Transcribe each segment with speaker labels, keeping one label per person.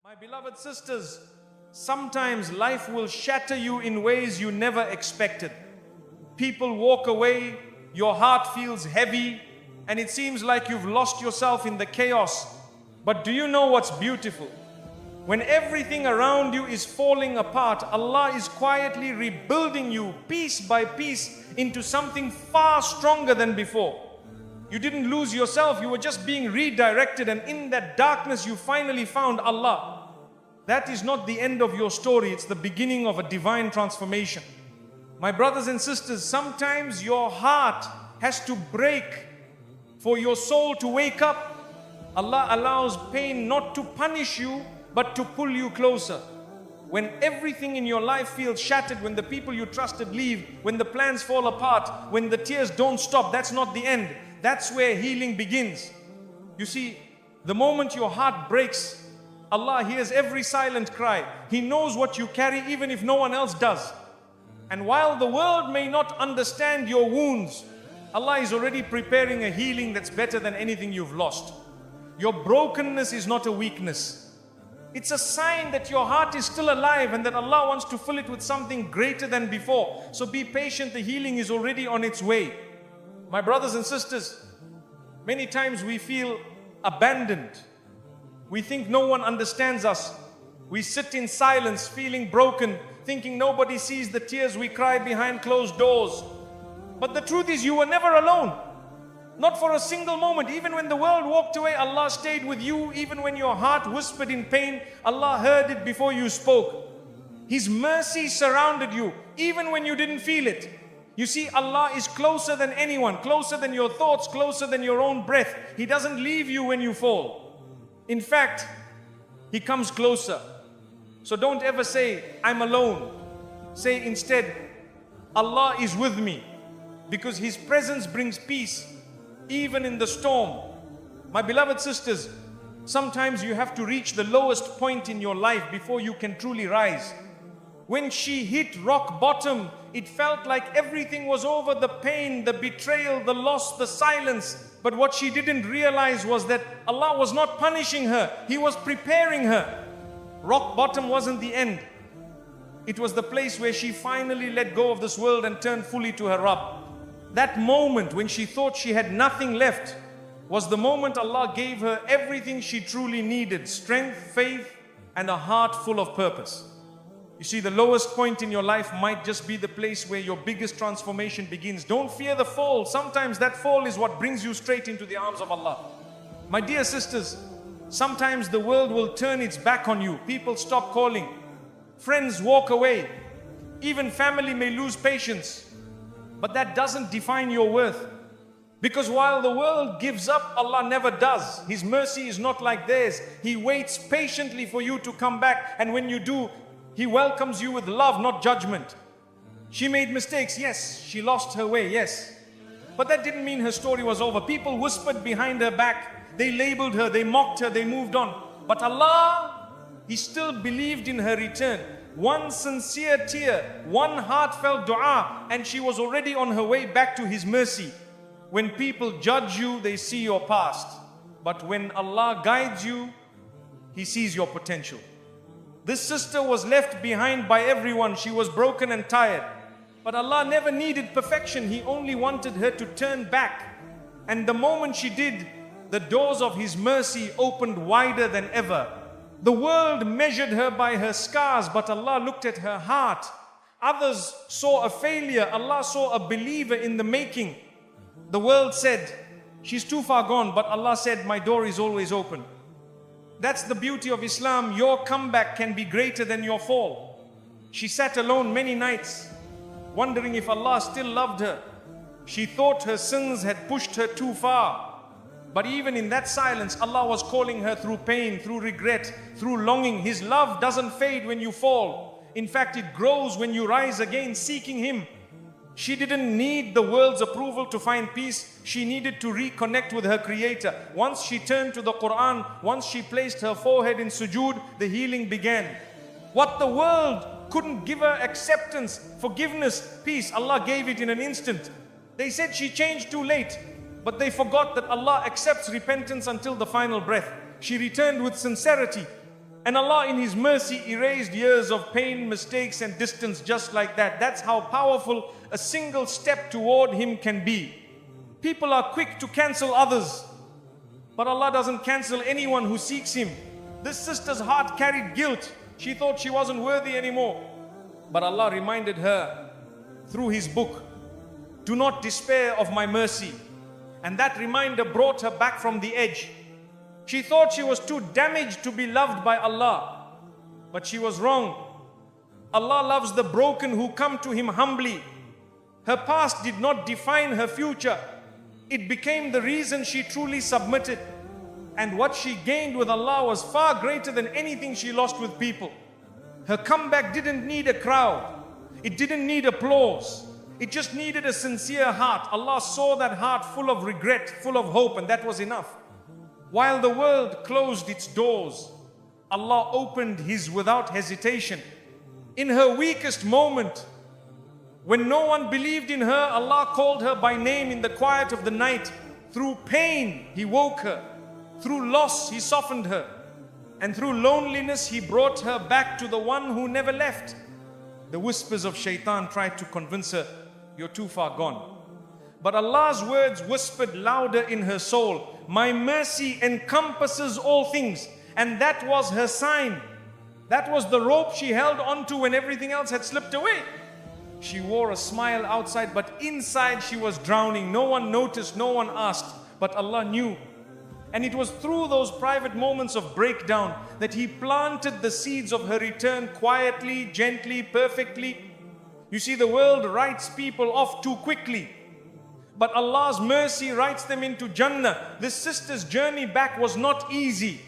Speaker 1: My beloved sisters, sometimes life will shatter you in ways you never expected. People walk away, your heart feels heavy, and it seems like you've lost yourself in the chaos. But do you know what's beautiful? When everything around you is falling apart, Allah is quietly rebuilding you piece by piece into something far stronger than before. You didn't lose yourself, you were just being redirected, and in that darkness you finally found Allah. That is not the end of your story, it's the beginning of a divine transformation. My brothers and sisters, sometimes your heart has to break for your soul to wake up. Allah allows pain not to punish you, but to pull you closer. When everything in your life feels shattered, when the people you trusted leave, when the plans fall apart, when the tears don't stop, that's not the end. That's where healing begins. You see, the moment your heart breaks, Allah hears every silent cry. He knows what you carry even if no one else does. And while the world may not understand your wounds, Allah is already preparing a healing that's better than anything you've lost. Your brokenness is not a weakness. It's a sign that your heart is still alive and that Allah wants to fill it with something greater than before. So be patient, the healing is already on its way. My brothers and sisters, many times we feel abandoned. We think no one understands us. We sit in silence, feeling broken, thinking nobody sees the tears we cry behind closed doors. But the truth is, you were never alone. Not for a single moment. Even when the world walked away, Allah stayed with you. Even when your heart whispered in pain, Allah heard it before you spoke. His mercy surrounded you, even when you didn't feel it. You see, Allah is closer than anyone, closer than your thoughts, closer than your own breath. He doesn't leave you when you fall. In fact, He comes closer. So don't ever say, I'm alone. Say instead, Allah is with me, because His presence brings peace, even in the storm. My beloved sisters, sometimes you have to reach the lowest point in your life before you can truly rise. When she hit rock bottom, it felt like everything was over, the pain, the betrayal, the loss, the silence. But what she didn't realize was that Allah was not punishing her. He was preparing her. Rock bottom wasn't the end. It was the place where she finally let go of this world and turned fully to her Rabb. That moment when she thought she had nothing left was the moment Allah gave her everything she truly needed: strength, faith, and a heart full of purpose. You see, the lowest point in your life might just be the place where your biggest transformation begins. Don't fear the fall. Sometimes that fall is what brings you straight into the arms of Allah. My dear sisters, sometimes the world will turn its back on you. People stop calling. Friends walk away. Even family may lose patience. But that doesn't define your worth. Because while the world gives up, Allah never does. His mercy is not like theirs. He waits patiently for you to come back. And when you do, He welcomes you with love, not judgment. She made mistakes, yes. She lost her way, yes. But that didn't mean her story was over. People whispered behind her back. They labeled her, they mocked her, they moved on. But Allah, He still believed in her return. One sincere tear, one heartfelt dua, and she was already on her way back to His mercy. When people judge you, they see your past. But when Allah guides you, He sees your potential. This sister was left behind by everyone. She was broken and tired. But Allah never needed perfection. He only wanted her to turn back. And the moment she did, the doors of His mercy opened wider than ever. The world measured her by her scars, but Allah looked at her heart. Others saw a failure. Allah saw a believer in the making. The world said, she's too far gone, but Allah said, my door is always open. That's the beauty of Islam. Your comeback can be greater than your fall. She sat alone many nights, wondering if Allah still loved her. She thought her sins had pushed her too far. But even in that silence, Allah was calling her through pain, through regret, through longing. His love doesn't fade when you fall. In fact, it grows when you rise again, seeking Him. She didn't need the world's approval to find peace. She needed to reconnect with her Creator. Once she turned to the Quran, once she placed her forehead in sujood, the healing began. What the world couldn't give her: acceptance, forgiveness, peace, Allah gave it in an instant. They said she changed too late, but they forgot that Allah accepts repentance until the final breath. She returned with sincerity. And Allah in His mercy erased years of pain, mistakes and distance just like that. That's how powerful a single step toward Him can be. People are quick to cancel others, but Allah doesn't cancel anyone who seeks Him. This sister's heart carried guilt. She thought she wasn't worthy anymore. But Allah reminded her through His book, do not despair of my mercy. And that reminder brought her back from the edge. She thought she was too damaged to be loved by Allah, but she was wrong. Allah loves the broken who come to Him humbly. Her past did not define her future. It became the reason she truly submitted. And what she gained with Allah was far greater than anything she lost with people. Her comeback didn't need a crowd. It didn't need applause. It just needed a sincere heart. Allah saw that heart full of regret, full of hope, and that was enough. While the world closed its doors, Allah opened His without hesitation. In her weakest moment, when no one believed in her, Allah called her by name in the quiet of the night. Through pain, He woke her. Through loss, He softened her. And through loneliness, He brought her back to the one who never left. The whispers of shaitan tried to convince her, you're too far gone. But Allah's words whispered louder in her soul, my mercy encompasses all things. And that was her sign. That was the rope she held onto when everything else had slipped away. She wore a smile outside, but inside she was drowning. No one noticed, no one asked, but Allah knew. And it was through those private moments of breakdown that He planted the seeds of her return quietly, gently, perfectly. You see, the world writes people off too quickly, but Allah's mercy writes them into Jannah. This sister's journey back was not easy,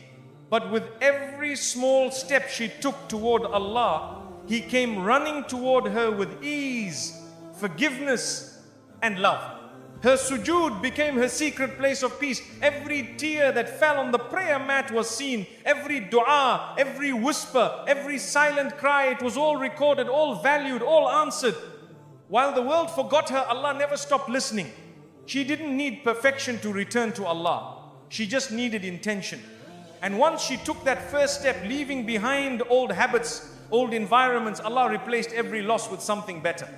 Speaker 1: but with every small step she took toward Allah, He came running toward her with ease, forgiveness and love. Her sujood became her secret place of peace. Every tear that fell on the prayer mat was seen. Every dua, every whisper, every silent cry, it was all recorded, all valued, all answered. While the world forgot her, Allah never stopped listening. She didn't need perfection to return to Allah. She just needed intention. And once she took that first step, leaving behind old habits, old environments, Allah replaced every loss with something better.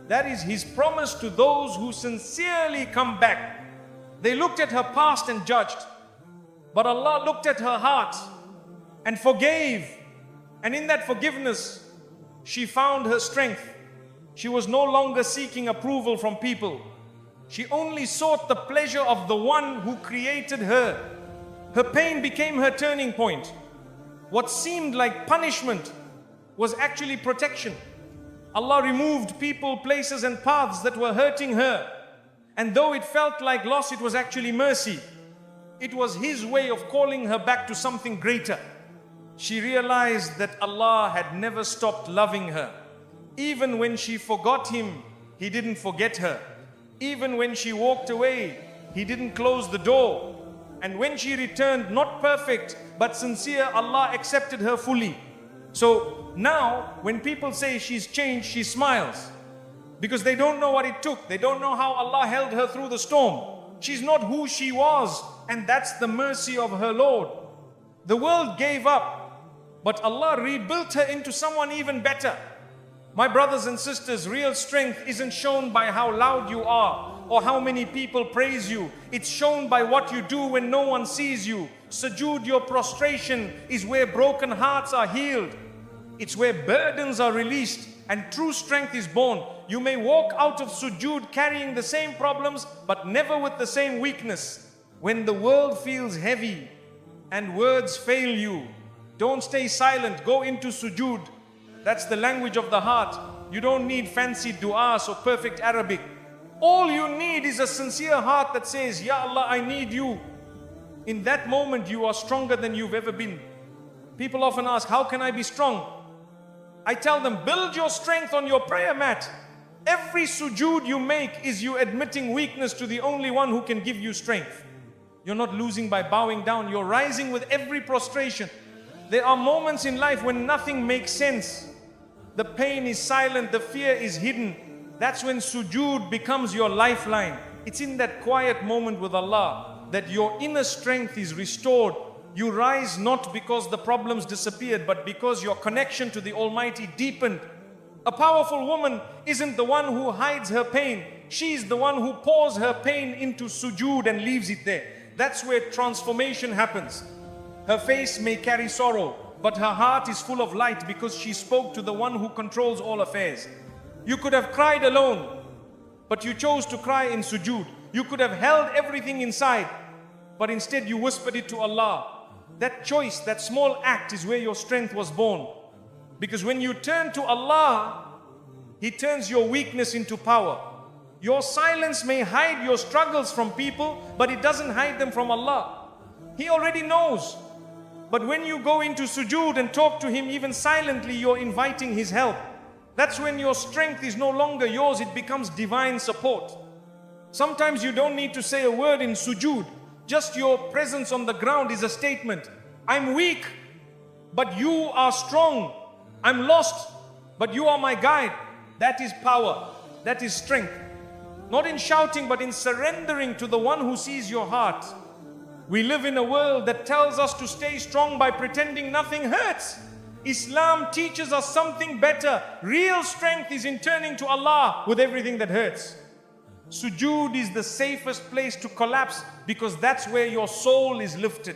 Speaker 1: That is His promise to those who sincerely come back. They looked at her past and judged, but Allah looked at her heart and forgave. And in that forgiveness, she found her strength. She was no longer seeking approval from people. She only sought the pleasure of the one who created her. Her pain became her turning point. What seemed like punishment was actually protection. Allah removed people, places and paths that were hurting her. And though it felt like loss, it was actually mercy. It was His way of calling her back to something greater. She realized that Allah had never stopped loving her. Even when she forgot Him, He didn't forget her. Even when she walked away, He didn't close the door. And when she returned, not perfect, but sincere, Allah accepted her fully. So now, when people say she's changed, she smiles. Because they don't know what it took. They don't know how Allah held her through the storm. She's not who she was. And that's the mercy of her Lord. The world gave up, but Allah rebuilt her into someone even better. My brothers and sisters, real strength isn't shown by how loud you are or how many people praise you. It's shown by what you do when no one sees you. Sujood, your prostration, is where broken hearts are healed. It's where burdens are released and true strength is born. You may walk out of sujood carrying the same problems, but never with the same weakness. When the world feels heavy and words fail you, don't stay silent. Go into sujood. That's the language of the heart. You don't need fancy du'as or perfect Arabic. All you need is a sincere heart that says, Ya Allah, I need you. In that moment, you are stronger than you've ever been. People often ask, how can I be strong? I tell them, build your strength on your prayer mat. Every sujood you make is you admitting weakness to the only one who can give you strength. You're not losing by bowing down. You're rising with every prostration. There are moments in life when nothing makes sense. The pain is silent, the fear is hidden. That's when sujood becomes your lifeline. It's in that quiet moment with Allah that your inner strength is restored You rise not because the problems disappeared, but because your connection to the Almighty deepened. A powerful woman isn't the one who hides her pain. She's the one who pours her pain into sujood and leaves it there. That's where transformation happens. Her face may carry sorrow, but her heart is full of light because she spoke to the one who controls all affairs. You could have cried alone, but you chose to cry in sujood. You could have held everything inside, but instead you whispered it to Allah. That choice, that small act is where your strength was born. Because when you turn to Allah, He turns your weakness into power. Your silence may hide your struggles from people, but it doesn't hide them from Allah. He already knows. But when you go into sujood and talk to Him even silently, you're inviting His help. That's when your strength is no longer yours, it becomes divine support. Sometimes you don't need to say a word in sujood. Just your presence on the ground is a statement. I'm weak, but you are strong. I'm lost, but you are my guide. That is power. That is strength. Not in shouting, but in surrendering to the one who sees your heart. We live in a world that tells us to stay strong by pretending nothing hurts. Islam teaches us something better. Real strength is in turning to Allah with everything that hurts. Sujood is the safest place to collapse because that's where your soul is lifted.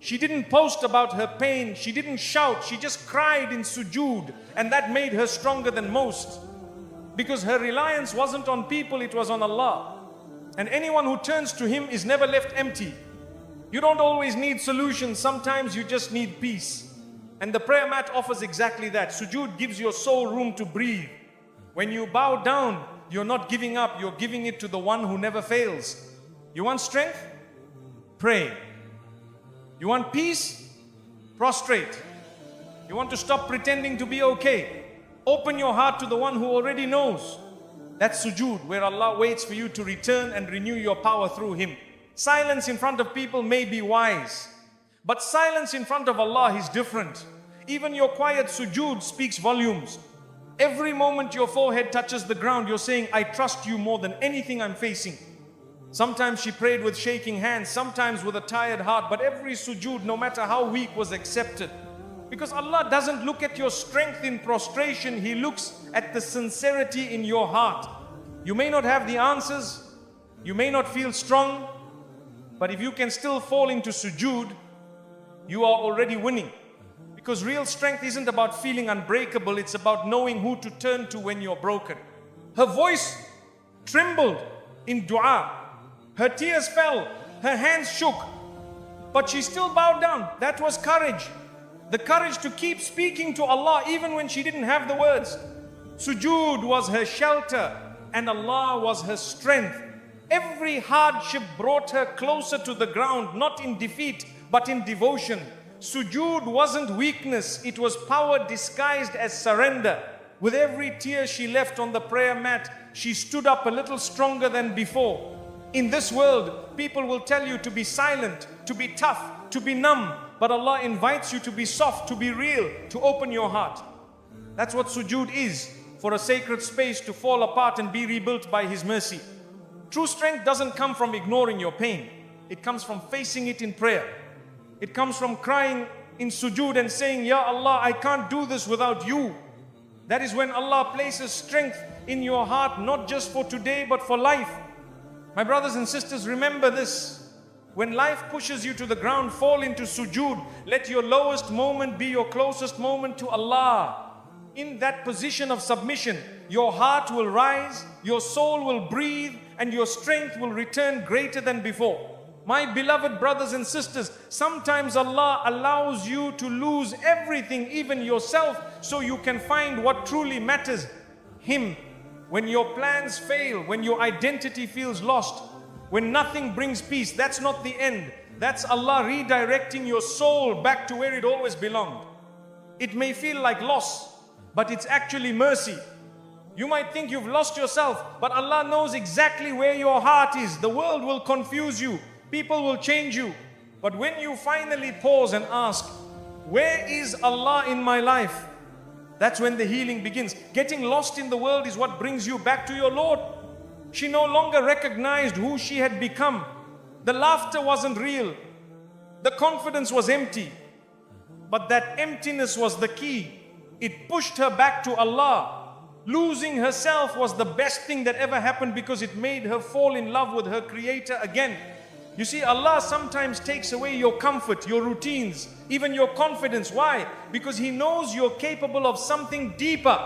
Speaker 1: She didn't post about her pain. She didn't shout. She just cried in sujood, and that made her stronger than most. Because her reliance wasn't on people, it was on Allah. And anyone who turns to Him is never left empty. You don't always need solutions. Sometimes you just need peace. And the prayer mat offers exactly that. Sujood gives your soul room to breathe. When you bow down, you're not giving up. You're giving it to the one who never fails. You want strength? Pray. You want peace? Prostrate. You want to stop pretending to be okay? Open your heart to the one who already knows. That's sujood, where Allah waits for you to return and renew your power through Him. Silence in front of people may be wise, but silence in front of Allah is different. Even your quiet sujood speaks volumes. Every moment your forehead touches the ground, you're saying, I trust you more than anything I'm facing. Sometimes she prayed with shaking hands, sometimes with a tired heart, but every sujood, no matter how weak, was accepted. Because Allah doesn't look at your strength in prostration, He looks at the sincerity in your heart. You may not have the answers, you may not feel strong, but if you can still fall into sujood, you are already winning. Because real strength isn't about feeling unbreakable, it's about knowing who to turn to when you're broken. Her voice trembled in dua. Her tears fell, her hands shook, but she still bowed down. That was courage. The courage to keep speaking to Allah even when she didn't have the words. Sujood was her shelter and Allah was her strength. Every hardship brought her closer to the ground, not in defeat, but in devotion. Sujood wasn't weakness, it was power disguised as surrender. With every tear she left on the prayer mat, she stood up a little stronger than before. In this world, people will tell you to be silent, to be tough, to be numb, but Allah invites you to be soft, to be real, to open your heart. That's what sujood is, for a sacred space to fall apart and be rebuilt by His mercy. True strength doesn't come from ignoring your pain. It comes from facing it in prayer. It comes from crying in sujood and saying, Ya Allah, I can't do this without you. That is when Allah places strength in your heart, not just for today, but for life. My brothers and sisters, remember this. When life pushes you to the ground, fall into sujood. Let your lowest moment be your closest moment to Allah. In that position of submission, your heart will rise, your soul will breathe, and your strength will return greater than before. My beloved brothers and sisters, sometimes Allah allows you to lose everything, even yourself, so you can find what truly matters, Him. When your plans fail, when your identity feels lost, when nothing brings peace, that's not the end. That's Allah redirecting your soul back to where it always belonged. It may feel like loss, but it's actually mercy. You might think you've lost yourself, but Allah knows exactly where your heart is. The world will confuse you. People will change you. But when you finally pause and ask, where is Allah in my life? That's when the healing begins. Getting lost in the world is what brings you back to your Lord. She no longer recognized who she had become. The laughter wasn't real. The confidence was empty, but that emptiness was the key. It pushed her back to Allah. Losing herself was the best thing that ever happened because it made her fall in love with her Creator again. You see, Allah sometimes takes away your comfort, your routines, even your confidence. Why? Because He knows you're capable of something deeper.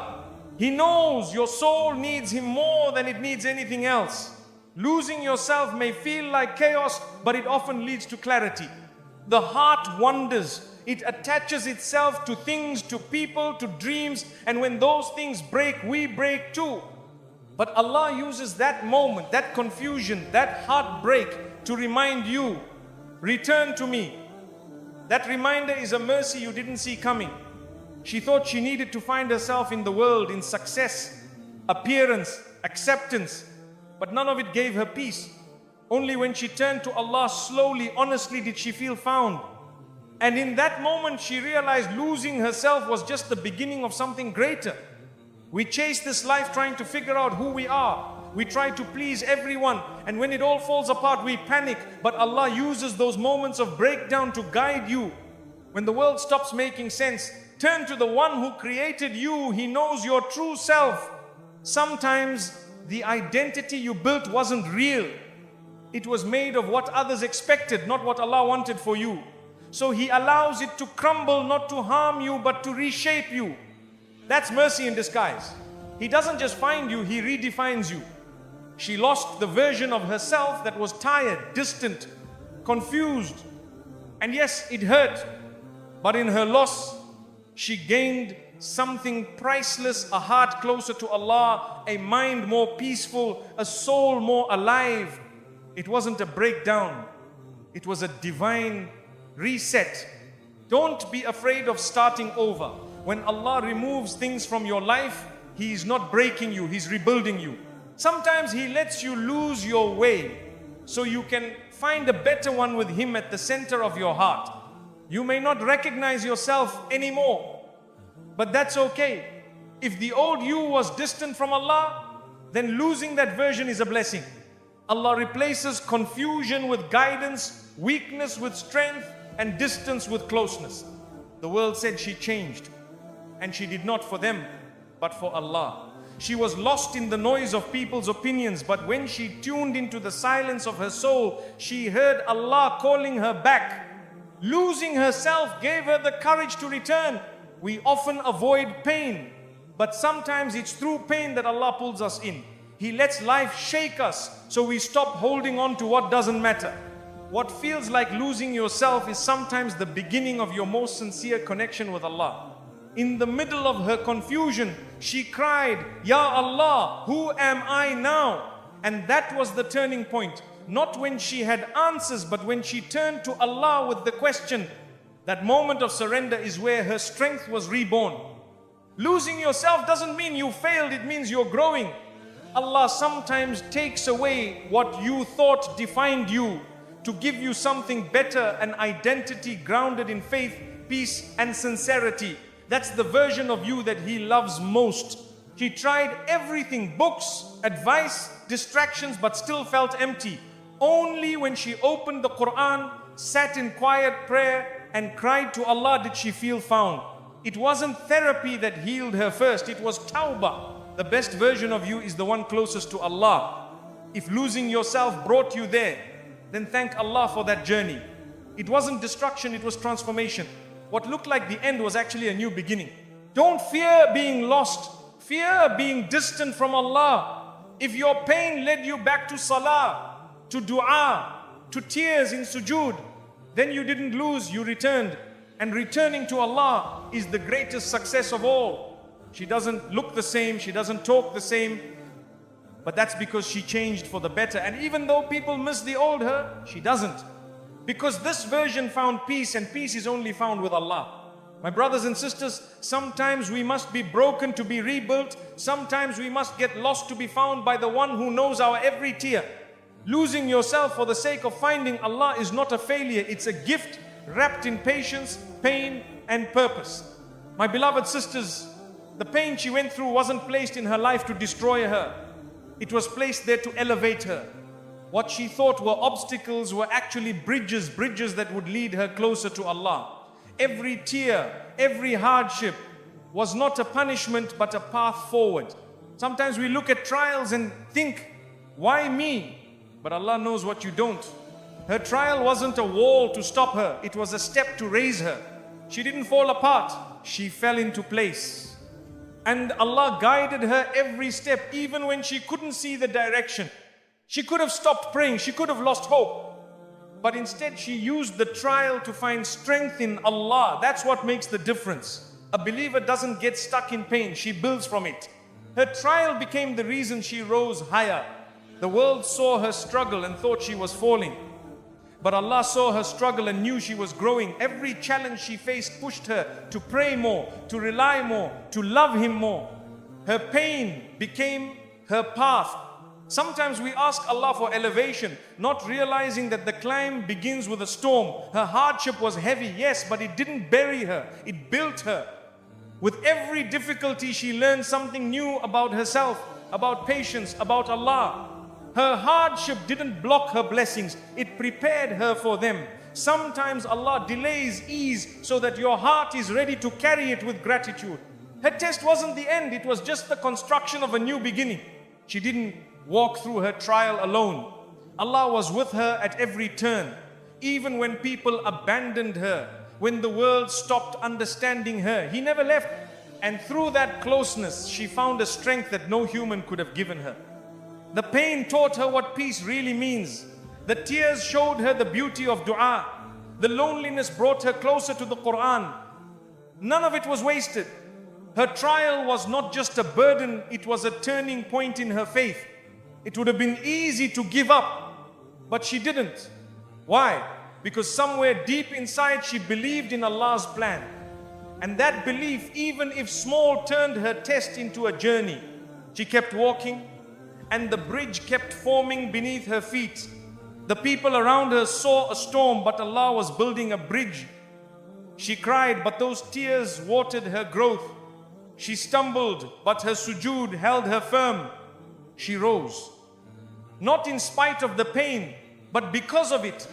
Speaker 1: He knows your soul needs Him more than it needs anything else. Losing yourself may feel like chaos, but it often leads to clarity. The heart wanders. It attaches itself to things, to people, to dreams, and when those things break, we break too. But Allah uses that moment, that confusion, that heartbreak to remind you, return to me. That reminder is a mercy you didn't see coming. She thought she needed to find herself in the world, in success, appearance, acceptance, but none of it gave her peace. Only when she turned to Allah slowly, honestly, did she feel found. And in that moment, she realized losing herself was just the beginning of something greater. We chase this life trying to figure out who we are. We try to please everyone. And when it all falls apart, we panic. But Allah uses those moments of breakdown to guide you. When the world stops making sense, turn to the one who created you. He knows your true self. Sometimes the identity you built wasn't real. It was made of what others expected, not what Allah wanted for you. So He allows it to crumble, not to harm you, but to reshape you. That's mercy in disguise. He doesn't just find you, He redefines you. She lost the version of herself that was tired, distant, confused. And yes, it hurt. But in her loss, she gained something priceless, a heart closer to Allah, a mind more peaceful, a soul more alive. It wasn't a breakdown. It was a divine reset. Don't be afraid of starting over. When Allah removes things from your life, He is not breaking you, He's rebuilding you. Sometimes He lets you lose your way so you can find a better one with Him at the center of your heart. You may not recognize yourself anymore, but that's okay. If the old you was distant from Allah, then losing that version is a blessing. Allah replaces confusion with guidance, weakness with strength, and distance with closeness. The world said she changed, and she did not for them, but for Allah. She was lost in the noise of people's opinions, but when she tuned into the silence of her soul, she heard Allah calling her back. Losing herself gave her the courage to return. We often avoid pain, but sometimes it's through pain that Allah pulls us in. He lets life shake us so we stop holding on to what doesn't matter. What feels like losing yourself is sometimes the beginning of your most sincere connection with Allah. In the middle of her confusion, she cried, Ya Allah, who am I now? And that was the turning point. Not when she had answers, but when she turned to Allah with the question. That moment of surrender is where her strength was reborn. Losing yourself doesn't mean you failed, it means you're growing. Allah sometimes takes away what you thought defined you to give you something better, an identity grounded in faith, peace, and sincerity. That's the version of you that He loves most. She tried everything, books, advice, distractions, but still felt empty. Only when she opened the Quran, sat in quiet prayer, and cried to Allah did she feel found. It wasn't therapy that healed her first, it was tawbah. The best version of you is the one closest to Allah. If losing yourself brought you there, then thank Allah for that journey. It wasn't destruction, it was transformation. What looked like the end was actually a new beginning. Don't fear being lost. Fear being distant from Allah. If your pain led you back to salah, to dua, to tears in sujood, then you didn't lose, you returned. And returning to Allah is the greatest success of all. She doesn't look the same, she doesn't talk the same, but that's because she changed for the better. And even though people miss the old her, she doesn't. Because this version found peace, and peace is only found with Allah. My brothers and sisters, sometimes we must be broken to be rebuilt. Sometimes we must get lost to be found by the one who knows our every tear. Losing yourself for the sake of finding Allah is not a failure. It's a gift wrapped in patience, pain, and purpose. My beloved sisters, the pain she went through wasn't placed in her life to destroy her. It was placed there to elevate her. What she thought were obstacles were actually bridges that would lead her closer to Allah. Every tear, every hardship was not a punishment but a path forward. Sometimes we look at trials and think, why me? But Allah knows what you don't. Her trial wasn't a wall to stop her, it was a step to raise her. She didn't fall apart, she fell into place. And Allah guided her every step, even when she couldn't see the direction. She could have stopped praying, she could have lost hope. But instead she used the trial to find strength in Allah. That's what makes the difference. A believer doesn't get stuck in pain, she builds from it. Her trial became the reason she rose higher. The world saw her struggle and thought she was falling. But Allah saw her struggle and knew she was growing. Every challenge she faced pushed her to pray more, to rely more, to love Him more. Her pain became her path. Sometimes we ask Allah for elevation, not realizing that the climb begins with a storm. Her hardship was heavy, yes, but it didn't bury her, it built her. With every difficulty, she learned something new about herself, about patience, about Allah. Her hardship didn't block her blessings, it prepared her for them. Sometimes Allah delays ease so that your heart is ready to carry it with gratitude. Her test wasn't the end, it was just the construction of a new beginning. She didn't walk through her trial alone. Allah was with her at every turn. Even when people abandoned her, when the world stopped understanding her, He never left. And through that closeness, she found a strength that no human could have given her. The pain taught her what peace really means. The tears showed her the beauty of dua. The loneliness brought her closer to the Quran. None of it was wasted. Her trial was not just a burden, it was a turning point in her faith. It would have been easy to give up, but she didn't. Why? Because somewhere deep inside she believed in Allah's plan. And that belief, even if small, turned her test into a journey. She kept walking, and the bridge kept forming beneath her feet. The people around her saw a storm, but Allah was building a bridge. She cried, but those tears watered her growth. She stumbled, but her sujood held her firm. She rose. Not in spite of the pain, but because of it.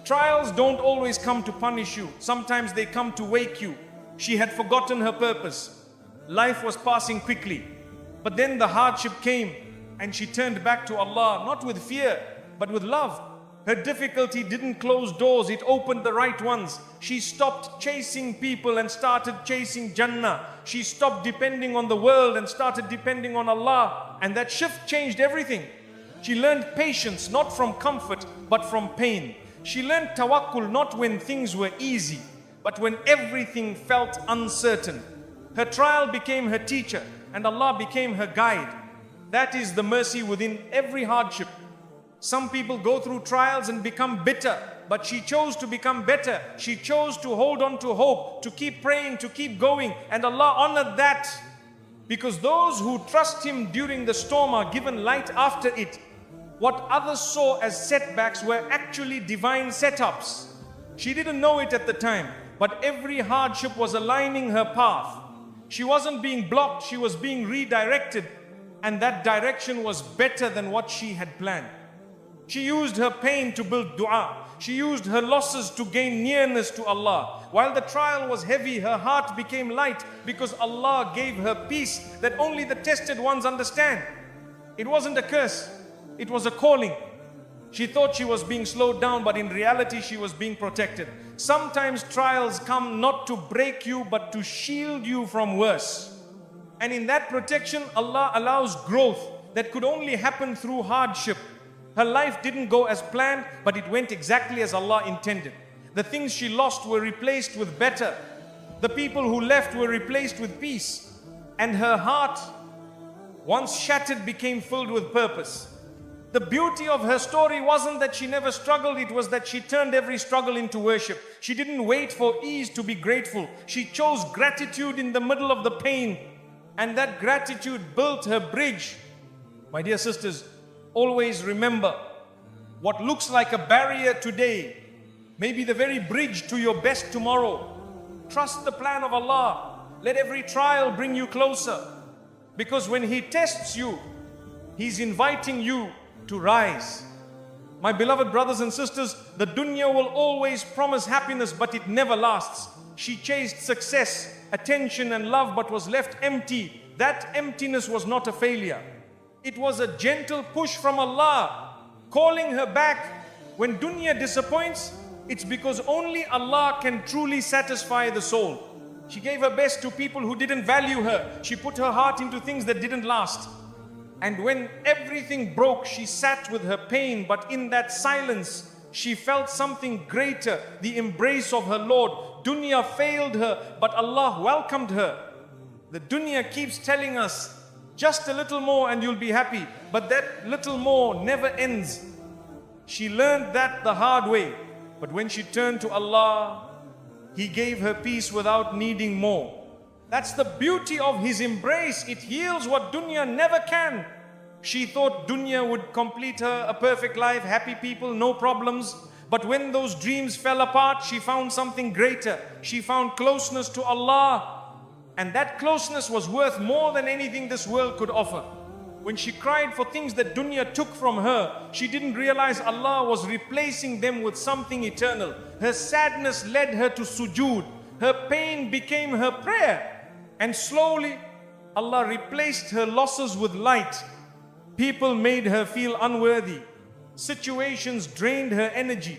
Speaker 1: Trials don't always come to punish you. Sometimes they come to wake you. She had forgotten her purpose. Life was passing quickly. But then the hardship came, and she turned back to Allah, not with fear, but with love. Her difficulty didn't close doors, it opened the right ones. She stopped chasing people and started chasing Jannah. She stopped depending on the world and started depending on Allah. And that shift changed everything. She learned patience, not from comfort, but from pain. She learned tawakkul, not when things were easy, but when everything felt uncertain. Her trial became her teacher, and Allah became her guide. That is the mercy within every hardship. Some people go through trials and become bitter, but she chose to become better. She chose to hold on to hope, to keep praying, to keep going, and Allah honored that. Because those who trust Him during the storm are given light after it. What others saw as setbacks were actually divine setups. She didn't know it at the time, but every hardship was aligning her path. She wasn't being blocked, she was being redirected, and that direction was better than what she had planned. She used her pain to build dua. She used her losses to gain nearness to Allah. While the trial was heavy, her heart became light because Allah gave her peace that only the tested ones understand. It wasn't a curse, it was a calling. She thought she was being slowed down, but in reality she was being protected. Sometimes trials come not to break you, but to shield you from worse. And in that protection, Allah allows growth that could only happen through hardship. Her life didn't go as planned, but it went exactly as Allah intended. The things she lost were replaced with better. The people who left were replaced with peace. And her heart, once shattered, became filled with purpose. The beauty of her story wasn't that she never struggled, it was that she turned every struggle into worship. She didn't wait for ease to be grateful. She chose gratitude in the middle of the pain. And that gratitude built her bridge. My dear sisters, always remember, what looks like a barrier today may be the very bridge to your best tomorrow. Trust the plan of Allah. Let every trial bring you closer. Because when He tests you, He's inviting you to rise. My beloved brothers and sisters, the dunya will always promise happiness, but it never lasts. She chased success, attention and love, but was left empty. That emptiness was not a failure. It was a gentle push from Allah, calling her back. When dunya disappoints, it's because only Allah can truly satisfy the soul. She gave her best to people who didn't value her. She put her heart into things that didn't last. And when everything broke, she sat with her pain, but in that silence, she felt something greater, the embrace of her Lord. Dunya failed her, but Allah welcomed her. The dunya keeps telling us, just a little more and you'll be happy. But that little more never ends. She learned that the hard way. But when she turned to Allah, He gave her peace without needing more. That's the beauty of His embrace. It heals what dunya never can. She thought dunya would complete her a perfect life, happy people, no problems. But when those dreams fell apart, she found something greater. She found closeness to Allah. And that closeness was worth more than anything this world could offer. When she cried for things that dunya took from her, she didn't realize Allah was replacing them with something eternal. Her sadness led her to sujood. Her pain became her prayer. And slowly, Allah replaced her losses with light. People made her feel unworthy. Situations drained her energy.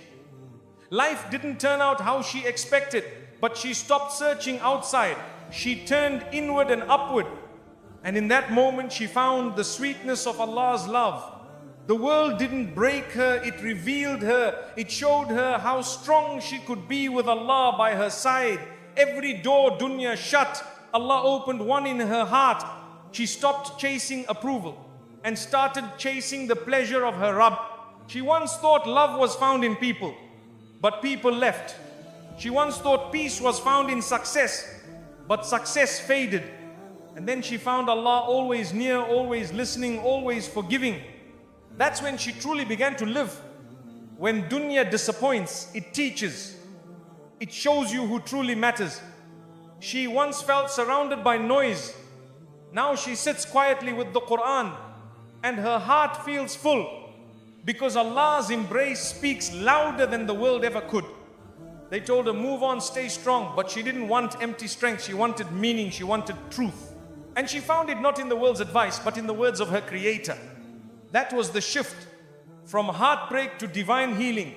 Speaker 1: Life didn't turn out how she expected, but she stopped searching outside. She turned inward and upward. And in that moment, she found the sweetness of Allah's love. The world didn't break her, it revealed her. It showed her how strong she could be with Allah by her side. Every door dunya shut, Allah opened one in her heart. She stopped chasing approval and started chasing the pleasure of her Rabb. She once thought love was found in people, but people left. She once thought peace was found in success, but success faded. And then she found Allah always near, always listening, always forgiving. That's when she truly began to live. When dunya disappoints, it teaches. It shows you who truly matters. She once felt surrounded by noise. Now she sits quietly with the Quran and her heart feels full because Allah's embrace speaks louder than the world ever could. They told her, move on, stay strong. But she didn't want empty strength. She wanted meaning. She wanted truth. And she found it not in the world's advice, but in the words of her Creator. That was the shift from heartbreak to divine healing.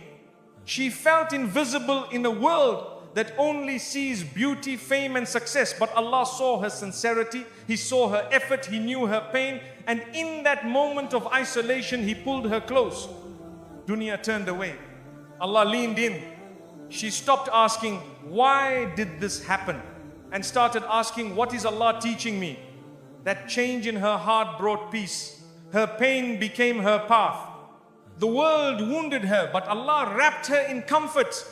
Speaker 1: She felt invisible in a world that only sees beauty, fame and success. But Allah saw her sincerity. He saw her effort. He knew her pain. And in that moment of isolation, He pulled her close. Dunya turned away. Allah leaned in. She stopped asking, why did this happen? And started asking, what is Allah teaching me? That change in her heart brought peace. Her pain became her path. The world wounded her, but Allah wrapped her in comfort.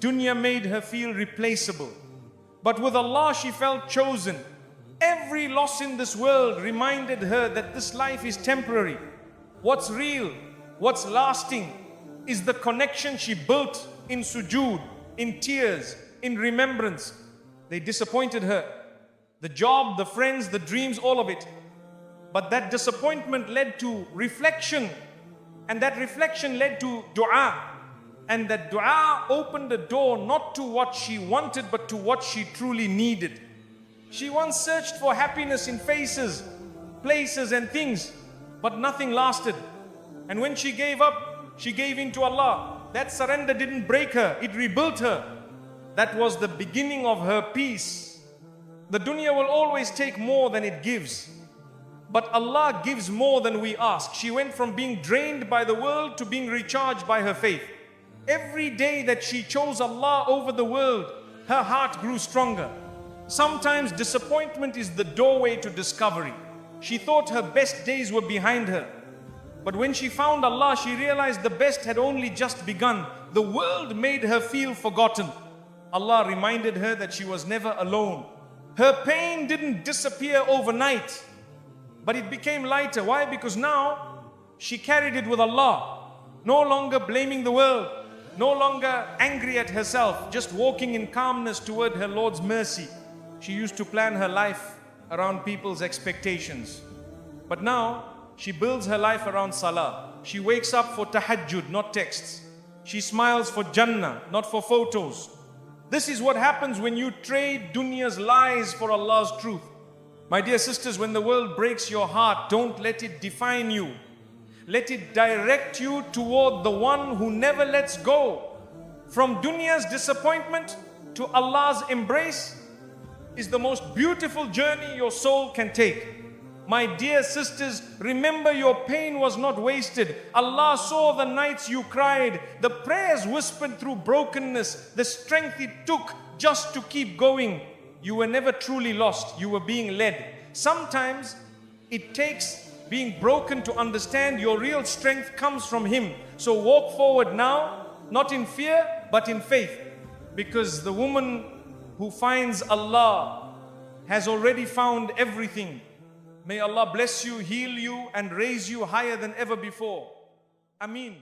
Speaker 1: Dunya made her feel replaceable. But with Allah, she felt chosen. Every loss in this world reminded her that this life is temporary. What's real, what's lasting, is the connection she built in sujood, in tears, in remembrance. They disappointed her. The job, the friends, the dreams, all of it. But that disappointment led to reflection. And that reflection led to dua. And that dua opened the door not to what she wanted, but to what she truly needed. She once searched for happiness in faces, places and things, but nothing lasted. And when she gave up, she gave in to Allah. That surrender didn't break her, it rebuilt her. That was the beginning of her peace. The dunya will always take more than it gives. But Allah gives more than we ask. She went from being drained by the world to being recharged by her faith. Every day that she chose Allah over the world, her heart grew stronger. Sometimes disappointment is the doorway to discovery. She thought her best days were behind her. But when she found Allah, she realized the best had only just begun. The world made her feel forgotten. Allah reminded her that she was never alone. Her pain didn't disappear overnight, but it became lighter. Why? Because now she carried it with Allah. No longer blaming the world, no longer angry at herself, just walking in calmness toward her Lord's mercy. She used to plan her life around people's expectations. But now she builds her life around salah. She wakes up for tahajjud, not texts. She smiles for Jannah, not for photos. This is what happens when you trade dunya's lies for Allah's truth. My dear sisters, when the world breaks your heart, don't let it define you. Let it direct you toward the one who never lets go. From dunya's disappointment to Allah's embrace is the most beautiful journey your soul can take. My dear sisters, remember your pain was not wasted. Allah saw the nights you cried, the prayers whispered through brokenness, the strength it took just to keep going. You were never truly lost, you were being led. Sometimes it takes being broken to understand your real strength comes from Him. So walk forward now, not in fear, but in faith. Because the woman who finds Allah has already found everything. May Allah bless you, heal you, and raise you higher than ever before. Ameen.